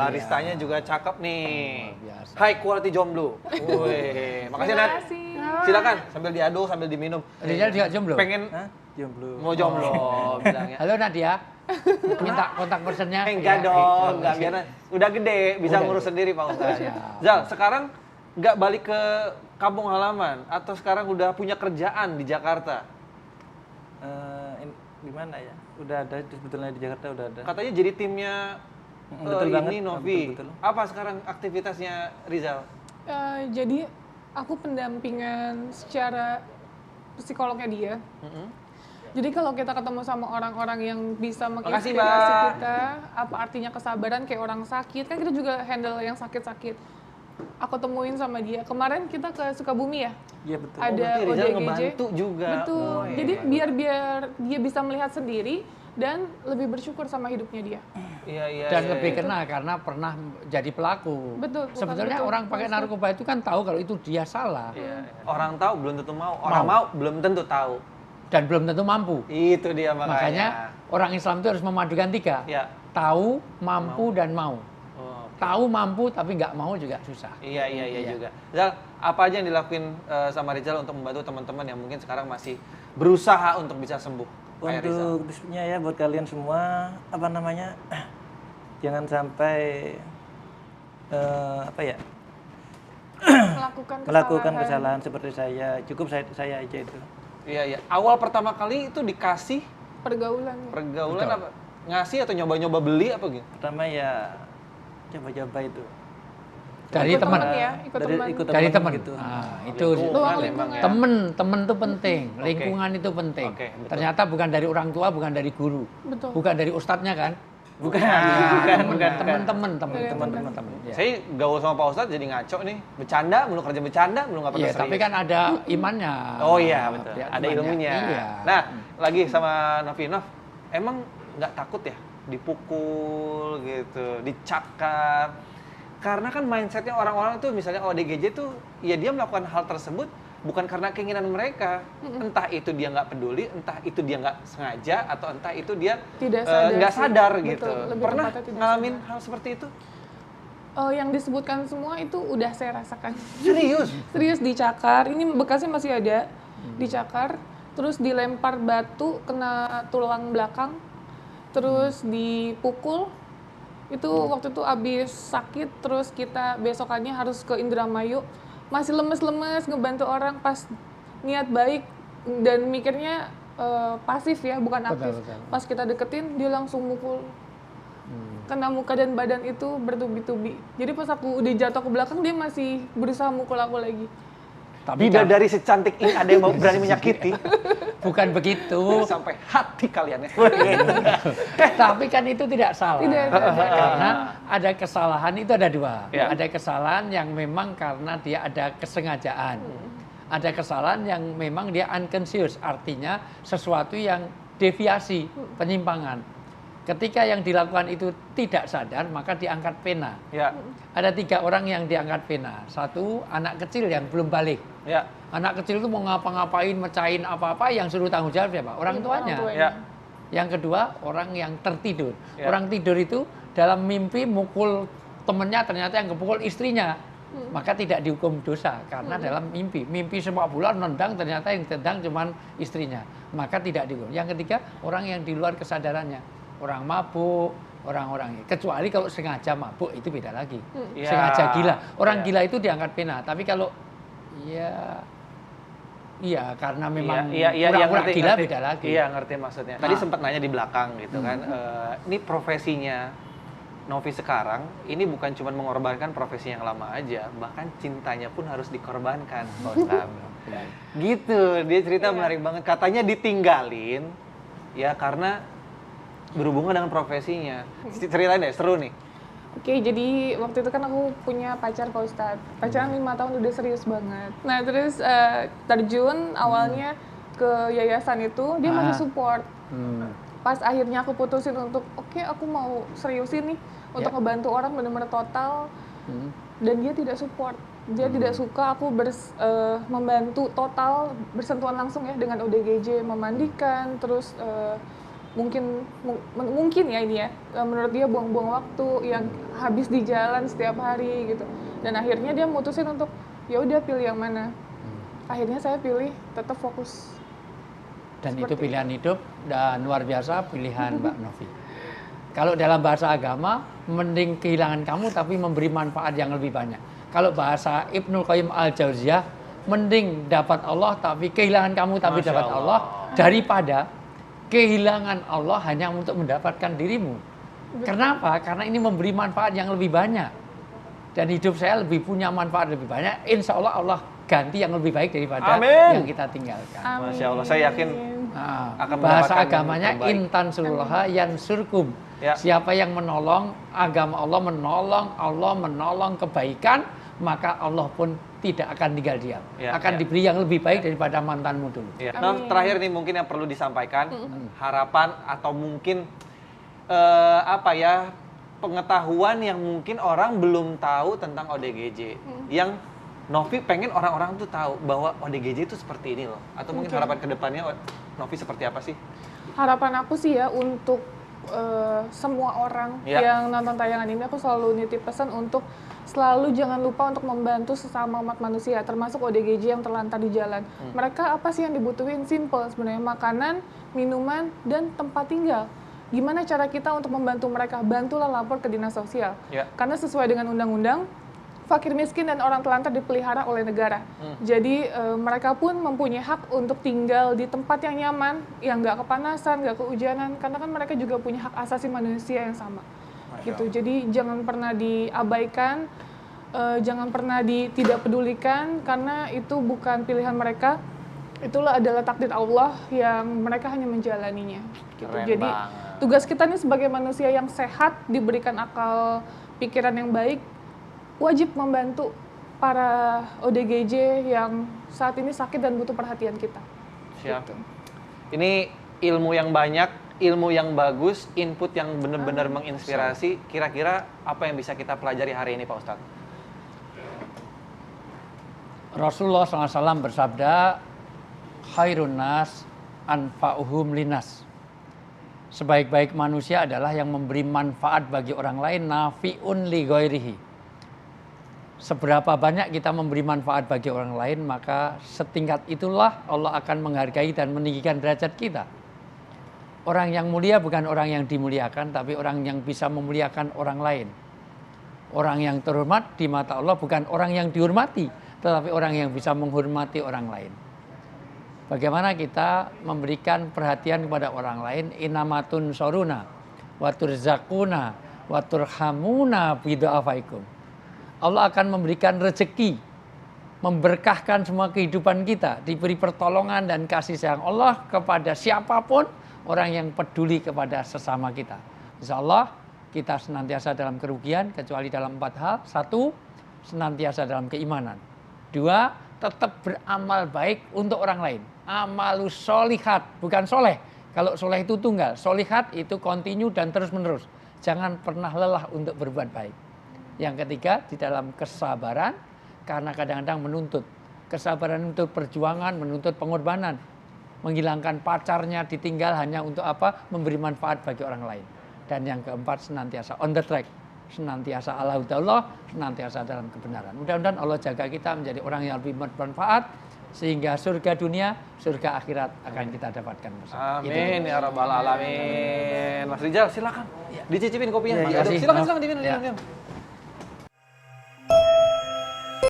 Baristanya juga cakep nih. biasa. High quality jomblo. Wih, makasih Nat. Silakan sambil diaduk sambil diminum. Rizal juga jomblo? Pengen Jomblo. mau jomblo bilangnya. Halo Nadia, minta kontak personnya. Enggak Ya, dong, gitu. enggak biar udah gede bisa Udah ngurus gede. sendiri Pak Ustaz. Siap. Zal, sekarang nggak balik ke kampung halaman atau sekarang udah punya kerjaan di Jakarta? Gimana ya? Udah ada sebetulnya di Jakarta udah ada. Katanya jadi timnya Betul ini banget. Novi. Betul. Apa sekarang aktivitasnya Rizal? Jadi aku pendampingan secara psikolognya dia. Jadi kalau kita ketemu sama orang-orang yang bisa Makasih, menginspirasi Mbak. kita, apa artinya kesabaran kayak orang sakit, kan kita juga handle yang sakit-sakit. Aku temuin sama dia. Kemarin kita ke Sukabumi ya, Iya betul. ada Berarti Rizal ODGJ. ngebantu juga. Betul. Oh, Jadi iya. biar dia bisa melihat sendiri dan lebih bersyukur sama hidupnya dia. Iya. Dan iya, lebih iya. kena karena pernah jadi pelaku. Betul, bukan Sebetulnya betul. orang pakai narkoba itu kan tahu kalau itu dia salah Iya. Orang tahu belum tentu mau. Orang mau belum tentu tahu. dan belum tentu mampu. Itu dia makanya. Makanya orang Islam itu harus memadukan 3. Ya. Tahu, mampu, dan mau. Oh, Tahu, mampu, tapi nggak mau juga susah. Iya juga. Zal, apa aja yang dilakuin sama Rizal untuk membantu teman-teman yang mungkin sekarang masih berusaha untuk bisa sembuh? Kayak Rizal. Untuk tipsnya ya buat kalian semua, apa namanya, jangan sampai melakukan kesalahan seperti saya. Cukup saya aja itu. Iya. Awal pertama kali itu dikasih Pergaulan. pergaulan Betul. apa? Ngasih atau nyoba-nyoba beli apa gitu? Pertama ya coba-coba itu. Dari Ikut teman. ya, ikut teman. Ikut Dari teman. gitu. Nah, itu Lingkungan Doang emang ya. temen itu penting, lingkungan itu penting. Oke, betul. Ternyata bukan dari orang tua, bukan dari guru, Betul. bukan dari ustadznya kan? Bukan. Teman-teman. Ya. Saya gaul sama Pak Ustadz jadi ngaco nih. Bercanda, mulu kerja bercanda, mulu nggak pernah Iya, serius. tapi kan ada imannya. Oh iya betul, Ya, ada imannya. ilmunya. Iya. Nah, lagi sama Novi, emang nggak takut ya dipukul gitu, dicakar? Karena kan mindsetnya orang-orang itu misalnya ODGJ tuh, ya dia melakukan hal tersebut bukan karena keinginan mereka. Entah itu dia nggak peduli, entah itu dia nggak sengaja, atau entah itu dia Tidak sadar nggak sih. sadar Betul, gitu. lebih Pernah tepatnya tidak ngalamin sadar. hal seperti itu? Yang disebutkan semua itu udah saya rasakan. Serius? Serius dicakar, ini bekasnya masih ada. Dicakar, terus dilempar batu kena tulang belakang, terus dipukul. Itu waktu itu abis sakit, terus kita besokannya harus ke Indramayu. Masih lemes-lemes ngebantu orang pas niat baik dan mikirnya pasif ya, bukan aktif. Betul. Pas kita deketin, dia langsung mukul. Kena muka dan badan itu bertubi-tubi. Jadi pas aku udah jatuh ke belakang, dia masih berusaha mukul aku lagi. Tapi Bidadari secantik ini ada yang mau berani menyakiti? bukan begitu. Sampai hati kalian ya. Tapi kan itu tidak salah. Tidak. Karena ada kesalahan itu ada 2. Ya. Ada kesalahan yang memang karena dia ada kesengajaan. Ada kesalahan yang memang dia unconscious, artinya sesuatu yang deviasi, penyimpangan. Ketika yang dilakukan itu tidak sadar, maka diangkat pena. Ya, Ada 3 orang yang diangkat pena. 1, anak kecil yang belum balik. ya, Anak kecil itu mau ngapa-ngapain, mecahin apa-apa, yang suruh tanggung jawab siapa? Orang tuanya. ya. Yang kedua, orang yang tertidur. Ya. Orang tidur itu dalam mimpi mukul temennya, ternyata yang kepukul istrinya. Maka tidak dihukum dosa, karena dalam mimpi. Mimpi sepak bola, nendang, ternyata yang tendang cuman istrinya. Maka tidak dihukum. Yang ketiga, orang yang di luar kesadarannya. Orang mabuk, orang-orang. Kecuali kalau sengaja mabuk, itu beda lagi. Ya. Sengaja gila. Orang Ya. gila itu diangkat pena. Tapi kalau, iya karena memang pura-pura gila beda lagi. Iya, ngerti maksudnya. Tadi sempat nanya di belakang gitu kan. Ini profesinya Novi sekarang, ini bukan cuma mengorbankan profesi yang lama aja, bahkan cintanya pun harus dikorbankan, Pak Ustadz. Gitu, dia cerita menarik banget. Katanya ditinggalin, ya karena berhubungan dengan profesinya. Ceritain deh, seru nih. Oke, jadi waktu itu kan aku punya pacar Pak Ustadz. Pacaran 5 tahun udah serius banget. Nah, terus terjun awalnya ke yayasan itu, dia masih support. Pas akhirnya aku putusin untuk, oke, aku mau seriusin nih, untuk ngebantu orang benar-benar total. Dan dia tidak support. Dia tidak suka aku membantu total, bersentuhan langsung ya dengan ODGJ, memandikan, terus mungkin ya ini ya, menurut dia buang-buang waktu yang habis di jalan setiap hari gitu. Dan akhirnya dia mutusin untuk ya udah pilih yang mana. Akhirnya saya pilih tetap fokus. Dan Seperti itu pilihan hidup dan luar biasa pilihan Mbak Novi. Kalau dalam bahasa agama, mending kehilangan kamu tapi memberi manfaat yang lebih banyak. Kalau bahasa Ibnu Qayyim Al-Jauziyah, mending dapat Allah tapi kehilangan kamu tapi Masya dapat Allah, daripada kehilangan Allah hanya untuk mendapatkan dirimu. Kenapa? Karena ini memberi manfaat yang lebih banyak. Dan hidup saya lebih punya manfaat lebih banyak. Insya Allah Allah ganti yang lebih baik daripada Amin. yang kita tinggalkan. Amin. Masya Allah, saya yakin Nah, akan bahasa mendapatkan yang agamanya terbaik. intan suluha yansurkum. Ya. Siapa yang menolong agama Allah, menolong kebaikan, maka Allah pun tidak akan tinggal diam. Ya, Akan ya. diberi yang lebih baik daripada mantanmu dulu. Ya. Amin. Nah, terakhir nih mungkin yang perlu disampaikan, harapan atau mungkin pengetahuan yang mungkin orang belum tahu tentang ODGJ. Yang Novi pengen orang-orang tuh tahu bahwa ODGJ itu seperti ini loh. Atau mungkin harapan kedepannya Novi seperti apa sih? Harapan aku sih ya untuk semua orang Ya. yang nonton tayangan ini, aku selalu nitip pesan untuk selalu jangan lupa untuk membantu sesama umat manusia, termasuk ODGJ yang terlantar di jalan. Mereka apa sih yang dibutuhin? Simple sebenarnya, makanan, minuman, dan tempat tinggal. Gimana cara kita untuk membantu mereka? Bantulah lapor ke dinas sosial. Ya. Karena sesuai dengan undang-undang, fakir miskin dan orang telantar dipelihara oleh negara. Jadi mereka pun mempunyai hak untuk tinggal di tempat yang nyaman, yang nggak kepanasan, nggak kehujanan, karena kan mereka juga punya hak asasi manusia yang sama. Gitu. Jadi jangan pernah diabaikan, jangan pernah tidak pedulikan, karena itu bukan pilihan mereka. Itulah adalah takdir Allah yang mereka hanya menjalaninya. Gitu. Keren Jadi banget. tugas kita nih sebagai manusia yang sehat, diberikan akal pikiran yang baik, wajib membantu para ODGJ yang saat ini sakit dan butuh perhatian kita. Siap. Gitu. Ini ilmu yang banyak, ilmu yang bagus, input yang benar-benar menginspirasi. Kira-kira apa yang bisa kita pelajari hari ini Pak Ustadz? Rasulullah SAW bersabda, khairun nas anfa'uhum linas. Sebaik-baik manusia adalah yang memberi manfaat bagi orang lain, nafi'un li ghairihi. Seberapa banyak kita memberi manfaat bagi orang lain, maka setingkat itulah Allah akan menghargai dan meninggikan derajat kita. Orang yang mulia bukan orang yang dimuliakan, tapi orang yang bisa memuliakan orang lain. Orang yang terhormat di mata Allah bukan orang yang dihormati, tetapi orang yang bisa menghormati orang lain. Bagaimana kita memberikan perhatian kepada orang lain, inamatun soruna, waturzakuna, waturhamuna bidu'afaikum. Allah akan memberikan rezeki, memberkahkan semua kehidupan kita, diberi pertolongan dan kasih sayang Allah kepada siapapun orang yang peduli kepada sesama kita. Insya Allah kita senantiasa dalam kerugian kecuali dalam 4 hal. 1, senantiasa dalam keimanan. 2, tetap beramal baik untuk orang lain. Amalus solihat, bukan soleh. Kalau soleh itu tunggal, solihat itu kontinu dan terus menerus. Jangan pernah lelah untuk berbuat baik. Yang ketiga, di dalam kesabaran, karena kadang-kadang menuntut. Kesabaran untuk perjuangan, menuntut pengorbanan. Menghilangkan pacarnya, ditinggal hanya untuk apa? Memberi manfaat bagi orang lain. Dan yang keempat, senantiasa on the track. Senantiasa ala hudallah, senantiasa dalam kebenaran. Mudah-mudahan Allah jaga kita menjadi orang yang lebih bermanfaat, sehingga surga dunia, surga akhirat akan kita dapatkan bersama. Amin ya rabbal alamin. Mas Rizal silakan. Dicicipin kopinya. Ya, Mas. ya, Aduh, kasih. silakan diminum. Ya. Minum.